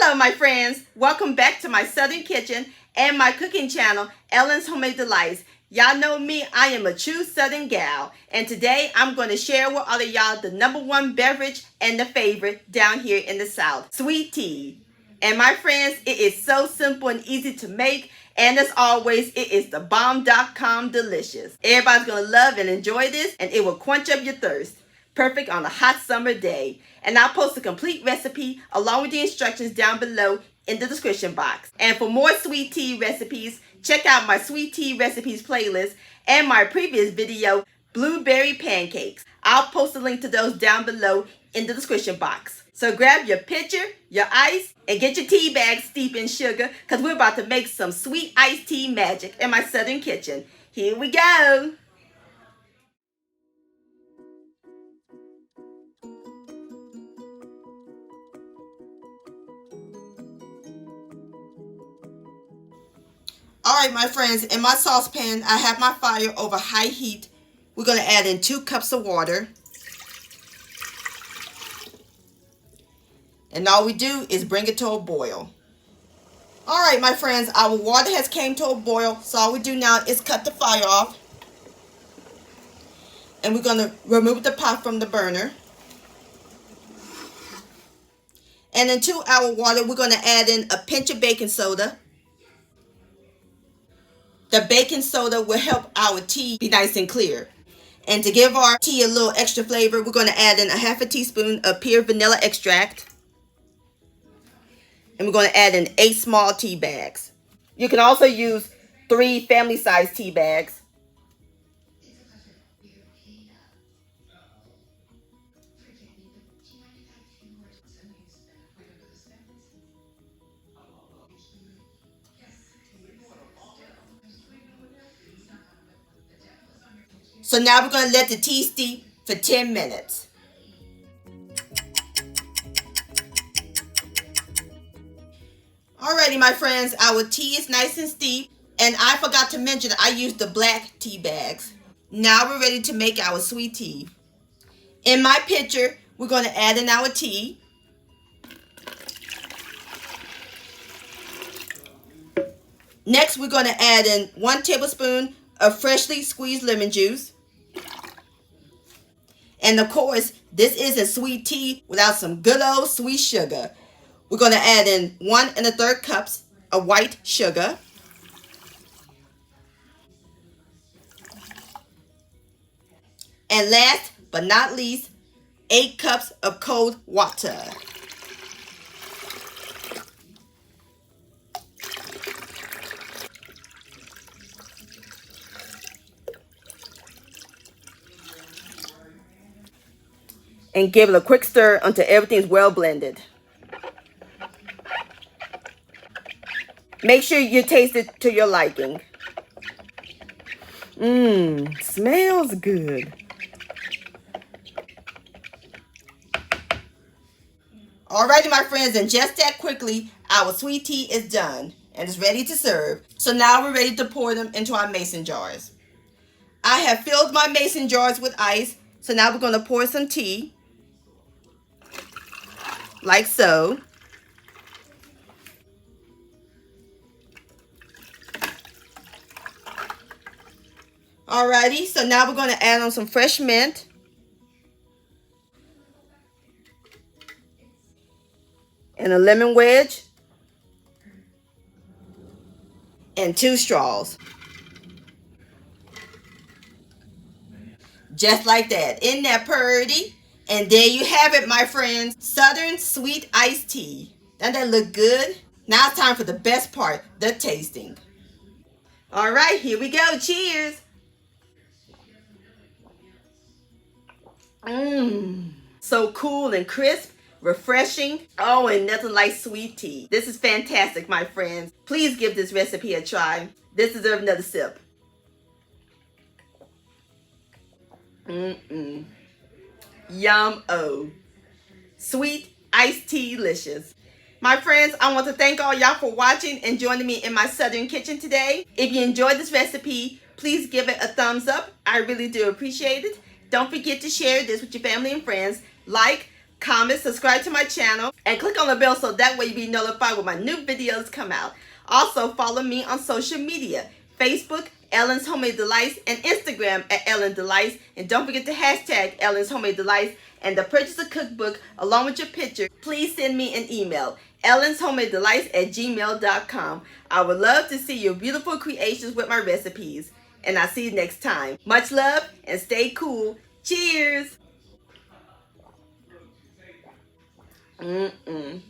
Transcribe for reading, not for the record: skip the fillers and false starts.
Hello my friends, welcome back to my Southern Kitchen and my cooking channel, Ellen's Homemade Delights. Y'all know me, I am a true Southern gal, and today I'm going to share with all of y'all the #1 beverage and the favorite down here in the South, sweet tea. And my friends, it is so simple and easy to make, and as always, it is the bomb.com delicious. Everybody's going to love and enjoy this, and it will quench up your thirst. Perfect on a hot summer day. And I'll post a complete recipe along with the instructions down below in the description box. And for more sweet tea recipes, check out my sweet tea recipes playlist and my previous video, blueberry pancakes. I'll post a link to those down below in the description box. So grab your pitcher, your ice, and get your tea bag steeped in sugar, because we're about to make some sweet iced tea magic in my Southern kitchen. Here we go. Alright my friends, in my saucepan I have my fire over high heat. We're going to add in 2 cups of water. And all we do is bring it to a boil. Alright my friends, our water has came to a boil, so all we do now is cut the fire off. And we're going to remove the pot from the burner. And into our water we're going to add in a pinch of baking soda. The baking soda will help our tea be nice and clear. And to give our tea a little extra flavor, we're going to add in a half a teaspoon of pure vanilla extract. And we're going to add in 8 small tea bags. You can also use 3 family-sized tea bags. So now we're going to let the tea steep for 10 minutes. Alrighty my friends, our tea is nice and steep. And I forgot to mention I used the black tea bags. Now we're ready to make our sweet tea. In my pitcher, we're going to add in our tea. Next, we're going to add in 1 tablespoon of freshly squeezed lemon juice. And of course, this isn't sweet tea without some good old sweet sugar. We're going to add in 1 1/3 cups of white sugar. And last but not least, 8 cups of cold water. And give it a quick stir until everything's well blended. Make sure you taste it to your liking. Smells good. Alrighty my friends, and just that quickly, our sweet tea is done and it's ready to serve. So now we're ready to pour them into our mason jars. I have filled my mason jars with ice, so now we're going to pour some tea. Like so. Alrighty, so now we're going to add on some fresh mint. And a lemon wedge. And 2 straws. Just like that. Isn't that pretty? And there you have it, my friends. Southern sweet iced tea. Doesn't that look good? Now it's time for the best part, the tasting. All right, here we go. Cheers. So cool and crisp, refreshing. Oh, and nothing like sweet tea. This is fantastic, my friends. Please give this recipe a try. This deserves another sip. Yum-o. Sweet iced tea delicious. My friends, I want to thank all y'all for watching and joining me in my Southern kitchen today. If you enjoyed this recipe, please give it a thumbs up. I really do appreciate it. Don't forget to share this with your family and friends. Like, comment, subscribe to my channel, and click on the bell so that way you'll be notified when my new videos come out. Also, follow me on social media, Facebook, Ellen's Homemade Delights, and Instagram at Ellen Delights. And don't forget to hashtag Ellen's Homemade Delights and to purchase a cookbook along with your picture. Please send me an email, ellenshomemadeDelights@gmail.com. I would love to see your beautiful creations with my recipes. And I'll see you next time. Much love and stay cool. Cheers! Mm-mm.